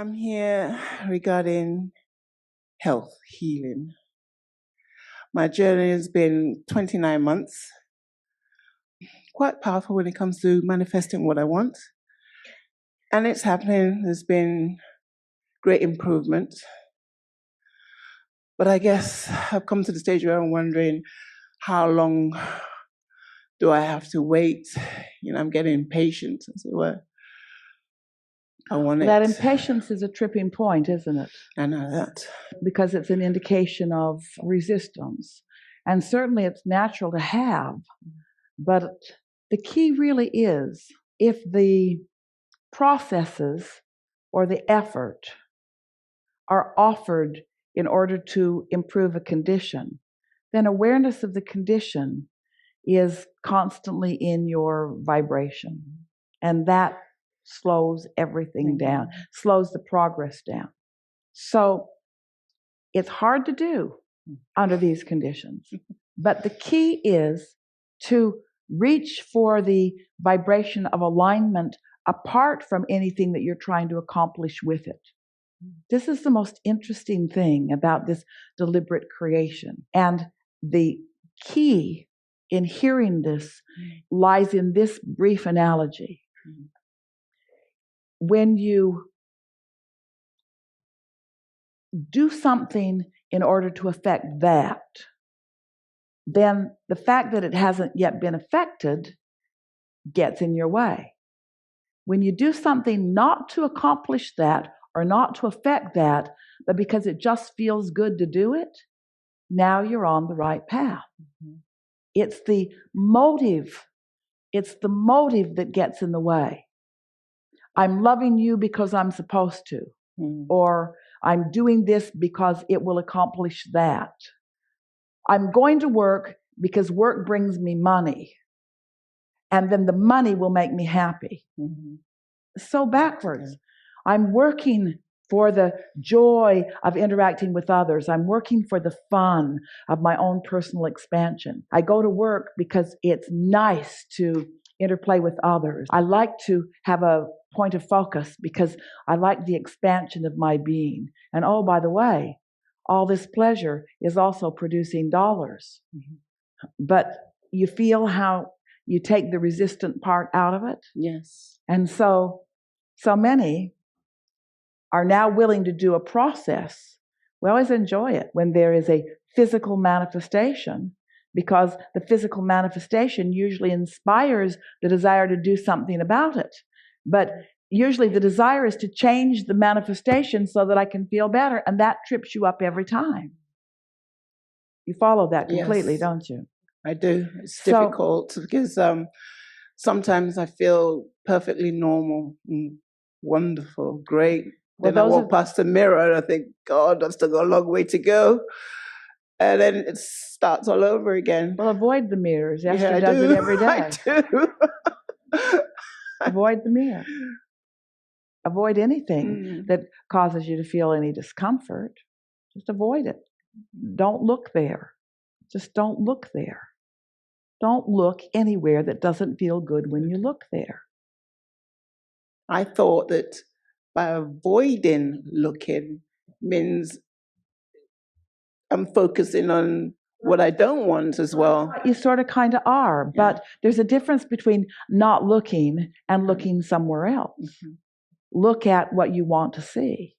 I'm here regarding health, healing. My journey has been 29 months, quite powerful when it comes to manifesting what I want. And it's happening. There's been great improvement. But I guess I've come to the stage where I'm wondering, how long do I have to wait? I'm getting impatient, as it were. I want That it. impatience is a tripping point, isn't it? I know that. Because it's an indication of resistance. And certainly it's natural to have. But the key really is, if the processes or the effort are offered in order to improve a condition, then awareness of the condition is constantly in your vibration. And that slows everything down, slows the progress down. So it's hard to do under these conditions. But the key is to reach for the vibration of alignment apart from anything that you're trying to accomplish with it. This is the most interesting thing about this deliberate creation. And the key in hearing this lies in this brief analogy. When you do something in order to affect that, then the fact that it hasn't yet been affected gets in your way. When you do something not to accomplish that or not to affect that, but because it just feels good to do it, now you're on the right path. It's the motive. It's the motive that gets in the way. I'm loving you because I'm supposed to, or I'm doing this because it will accomplish that. I'm going to work because work brings me money, and then the money will make me happy. So backwards. I'm working for the joy of interacting with others. I'm working for the fun of my own personal expansion. I go to work because it's nice to interplay with others. I like to have a point of focus because I like the expansion of my being. And oh, by the way, all this pleasure is also producing dollars. But you feel how you take the resistant part out of it? Yes. And so many are now willing to do a process. We always enjoy it when there is a physical manifestation, because the physical manifestation usually inspires the desire to do something about it. But usually the desire is to change the manifestation so that I can feel better, and that trips you up every time. You follow that completely, Yes, don't you? I do. It's difficult because sometimes I feel perfectly normal, wonderful, great. Then I walk past the mirror and I think, God, I've still got a long way to go. And then it starts all over again. Well, avoid the mirrors. Esther does it every day. I do. Avoid the mirror. Avoid anything that causes you to feel any discomfort. Just avoid it. Don't look there. Just don't look there. Don't look anywhere that doesn't feel good when you look there. I thought that by avoiding looking means I'm focusing on what I don't want as well. You sort of kind of are, but there's a difference between not looking and looking somewhere else. Look at what you want to see.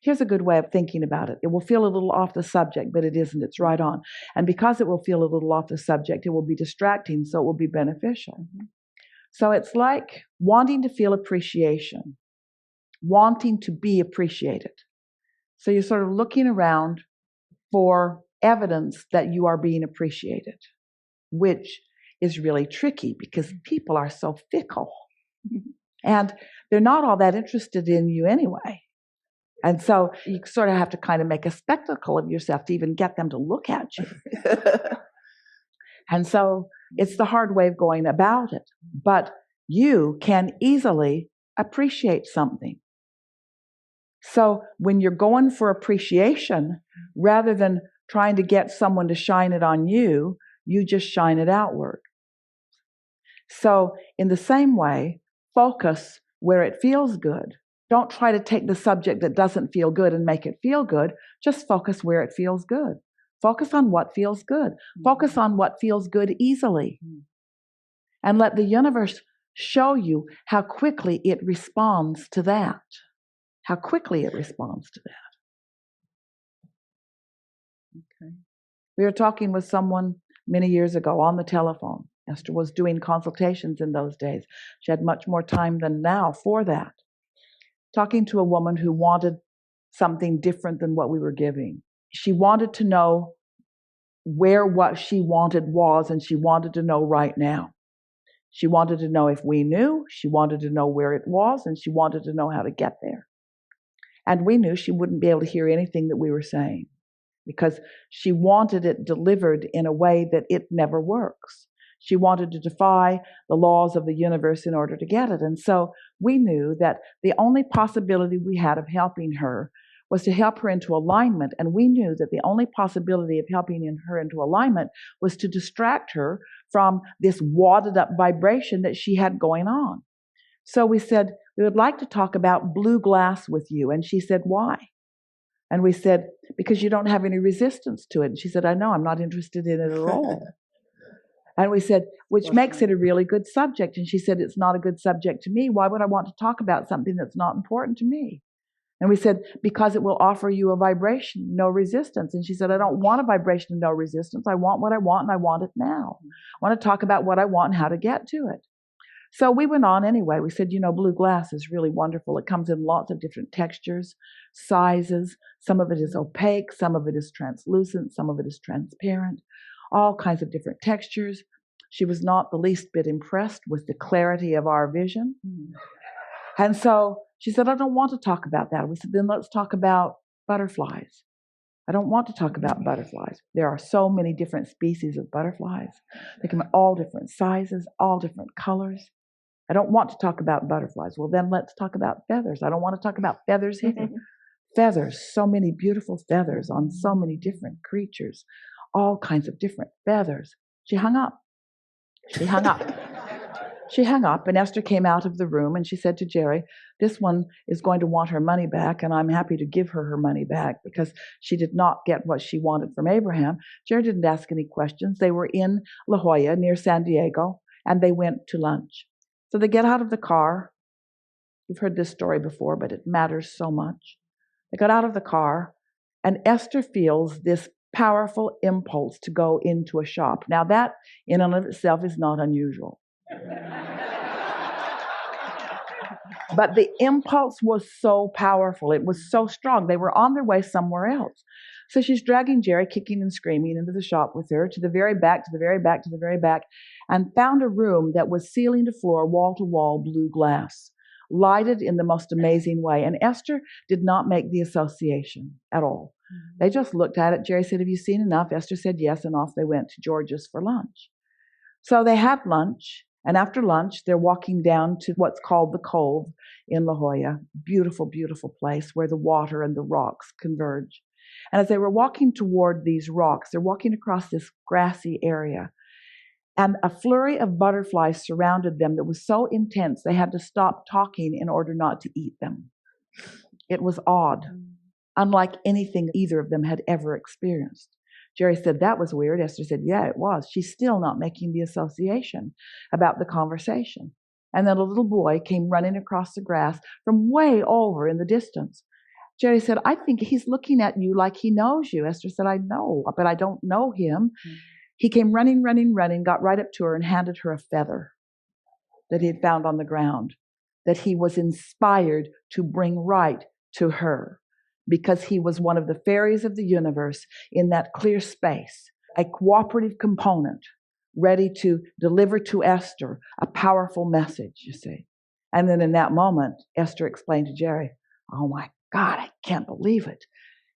Here's a good way of thinking about it. It will feel a little off the subject, but it isn't. It's right on. And because it will feel a little off the subject, it will be distracting, so it will be beneficial. So it's like wanting to feel appreciation, wanting to be appreciated. So you're sort of looking around for evidence that you are being appreciated, which is really tricky because people are so fickle. And they're not all that interested in you anyway. And so you sort of have to kind of make a spectacle of yourself to even get them to look at you. And so it's the hard way of going about it. But you can easily appreciate something. So when you're going for appreciation, rather than trying to get someone to shine it on you, you just shine it outward. So in the same way, focus where it feels good. Don't try to take the subject that doesn't feel good and make it feel good. Just focus where it feels good. Focus on what feels good. Focus on what feels good easily. And let the universe show you how quickly it responds to that. How quickly it responds to that. Okay. We were talking with someone many years ago on the telephone. Esther was doing consultations in those days. She had much more time than now for that. Talking to a woman who wanted something different than what we were giving. She wanted to know where what she wanted was, and she wanted to know right now. She wanted to know if we knew, she wanted to know where it was, and she wanted to know how to get there. And we knew she wouldn't be able to hear anything that we were saying because she wanted it delivered in a way that it never works. She wanted to defy the laws of the universe in order to get it. And so we knew that the only possibility we had of helping her was to help her into alignment. And we knew that the only possibility of helping her into alignment was to distract her from this wadded up vibration that she had going on. So we said, we would like to talk about blue glass with you. And she said, why? And we said, because you don't have any resistance to it. And she said, I know, I'm not interested in it at all. And we said, which makes it a really good subject. And she said, it's not a good subject to me. Why would I want to talk about something that's not important to me? And we said, because it will offer you a vibration, no resistance. And she said, I don't want a vibration of no resistance. I want what I want, and I want it now. I want to talk about what I want and how to get to it. So we went on anyway. We said, blue glass is really wonderful. It comes in lots of different textures, sizes. Some of it is opaque. Some of it is translucent. Some of it is transparent. All kinds of different textures. She was not the least bit impressed with the clarity of our vision. And so she said, I don't want to talk about that. We said, then let's talk about butterflies. I don't want to talk about butterflies. There are so many different species of butterflies. They come in all different sizes, all different colors. I don't want to talk about butterflies. Well, then let's talk about feathers. I don't want to talk about feathers either. Feathers, so many beautiful feathers on so many different creatures, all kinds of different feathers. She hung up. She hung up. She hung up, and Esther came out of the room, and she said to Jerry, this one is going to want her money back, and I'm happy to give her money back because she did not get what she wanted from Abraham. Jerry didn't ask any questions. They were in La Jolla near San Diego, and they went to lunch. So they get out of the car. You've heard this story before, but it matters so much. They got out of the car, and Esther feels this powerful impulse to go into a shop. Now that in and of itself is not unusual. But the impulse was so powerful. It was so strong. They were on their way somewhere else. So she's dragging Jerry, kicking and screaming, into the shop with her, to the very back, to the very back, to the very back, and found a room that was ceiling to floor, wall to wall, blue glass, lighted in the most amazing way. And Esther did not make the association at all. They just looked at it. Jerry said, have you seen enough? Esther said yes, and off they went to George's for lunch. So they had lunch. And after lunch, they're walking down to what's called the Cove in La Jolla. Beautiful, beautiful place where the water and the rocks converge. And as they were walking toward these rocks, they're walking across this grassy area. And a flurry of butterflies surrounded them that was so intense they had to stop talking in order not to eat them. It was odd, unlike anything either of them had ever experienced. Jerry said, that was weird. Esther said, yeah, it was. She's still not making the association about the conversation. And then a little boy came running across the grass from way over in the distance. Jerry said, I think he's looking at you like he knows you. Esther said, I know, but I don't know him. He came running, got right up to her and handed her a feather that he had found on the ground, that he was inspired to bring right to her, because he was one of the fairies of the universe in that clear space, a cooperative component, ready to deliver to Esther a powerful message, you see. And then in that moment, Esther explained to Jerry, oh my God, I can't believe it.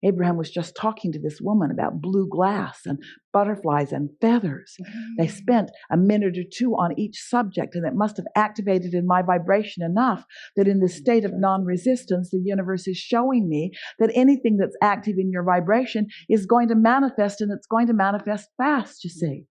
Abraham was just talking to this woman about blue glass and butterflies and feathers. They spent a minute or two on each subject, and it must have activated in my vibration enough that in this state of non-resistance, the universe is showing me that anything that's active in your vibration is going to manifest, and it's going to manifest fast, you see.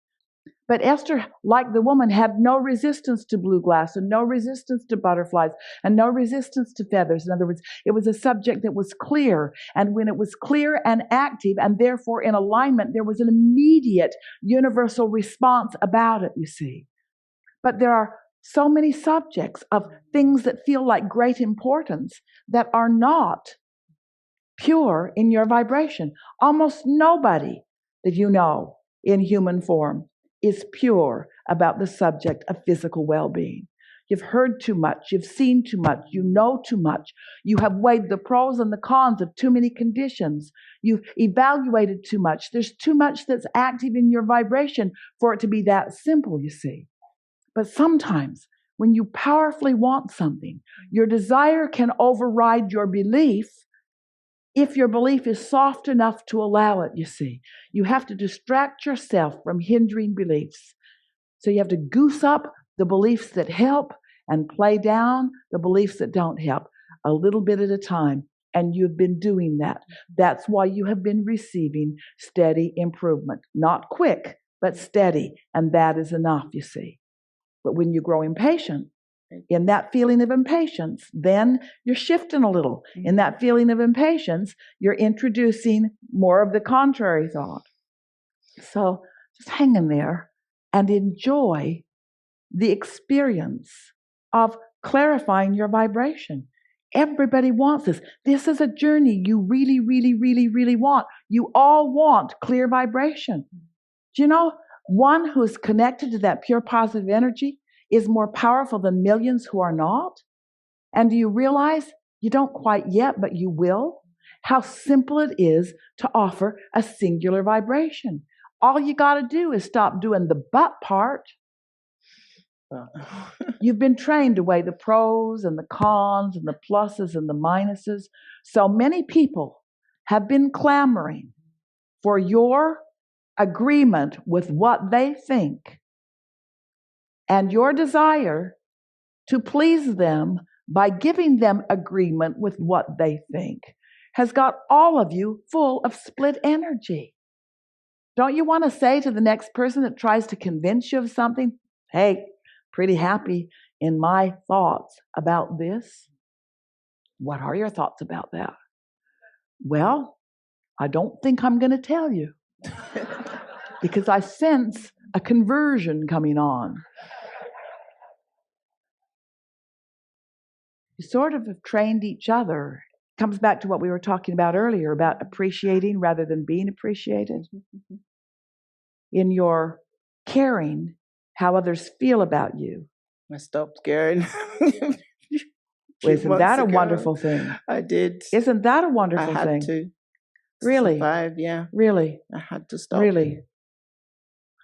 But Esther, like the woman, had no resistance to blue glass and no resistance to butterflies and no resistance to feathers. In other words, it was a subject that was clear. And when it was clear and active and therefore in alignment, there was an immediate universal response about it, you see. But there are so many subjects of things that feel like great importance that are not pure in your vibration. Almost nobody that you know in human form is pure about the subject of physical well-being. You've heard too much, you've seen too much, you know too much, you have weighed the pros and the cons of too many conditions, you've evaluated too much, there's too much that's active in your vibration for it to be that simple, you see. But sometimes when you powerfully want something, your desire can override your belief if your belief is soft enough to allow it, you see. You have to distract yourself from hindering beliefs. So you have to goose up the beliefs that help and play down the beliefs that don't help a little bit at a time. And you've been doing that. That's why you have been receiving steady improvement. Not quick, but steady. And that is enough, you see. But when you grow impatient, in that feeling of impatience, then you're shifting a little. In that feeling of impatience, you're introducing more of the contrary thought. So just hang in there and enjoy the experience of clarifying your vibration. Everybody wants this. This is a journey you really, really, really, really want. You all want clear vibration. Do you know, one who is connected to that pure positive energy is more powerful than millions who are not? And do you realize you don't quite yet, but you will? How simple it is to offer a singular vibration. All you got to do is stop doing the but part. You've been trained to weigh the pros and the cons and the pluses and the minuses. So many people have been clamoring for your agreement with what they think. And your desire to please them by giving them agreement with what they think has got all of you full of split energy. Don't you want to say to the next person that tries to convince you of something, hey, pretty happy in my thoughts about this? What are your thoughts about that? Well, I don't think I'm going to tell you because I sense a conversion coming on. You sort of have trained each other. It comes back to what we were talking about earlier about appreciating rather than being appreciated. In your caring how others feel about you. I stopped caring. Isn't that a wonderful thing? I did. Isn't that a wonderful thing? I had to. Really? Survive, yeah. Really? I had to stop. Really?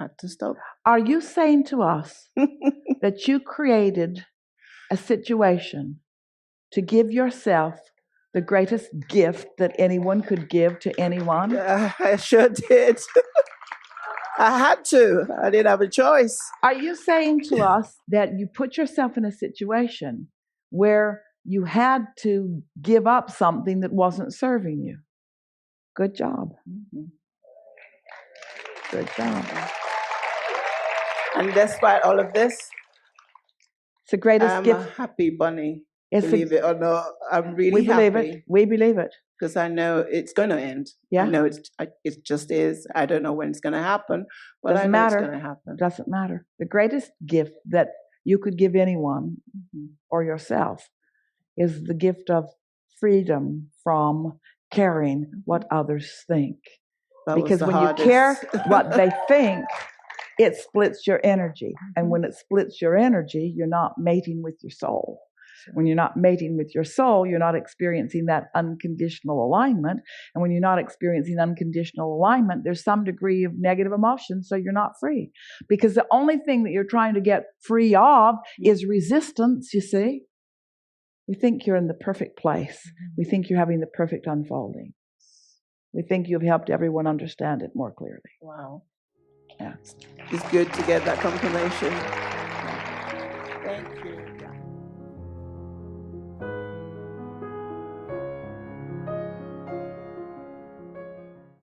Had to stop. Are you saying to us that you created a situation to give yourself the greatest gift that anyone could give to anyone? I sure did. I had to. I didn't have a choice. Are you saying to us that you put yourself in a situation where you had to give up something that wasn't serving you? Good job. Mm-hmm. Good job. And despite all of this, it's the greatest gift. I'm a happy bunny. Believe it or not, I'm really happy. We believe it. We believe it. Because I know it's going to end. Yeah. I know it just is. I don't know when it's going to happen, but Doesn't I know matter. It's going to happen. Doesn't matter. The greatest gift that you could give anyone or yourself is the gift of freedom from caring what others think. Because when you care what they think, it splits your energy. And when it splits your energy, you're not mating with your soul. When you're not mating with your soul, you're not experiencing that unconditional alignment. And when you're not experiencing unconditional alignment, there's some degree of negative emotion, so you're not free. Because the only thing that you're trying to get free of is resistance, you see. We think you're in the perfect place. We think you're having the perfect unfolding. We think you've helped everyone understand it more clearly. Wow. Yeah. It's good to get that confirmation. Thank you.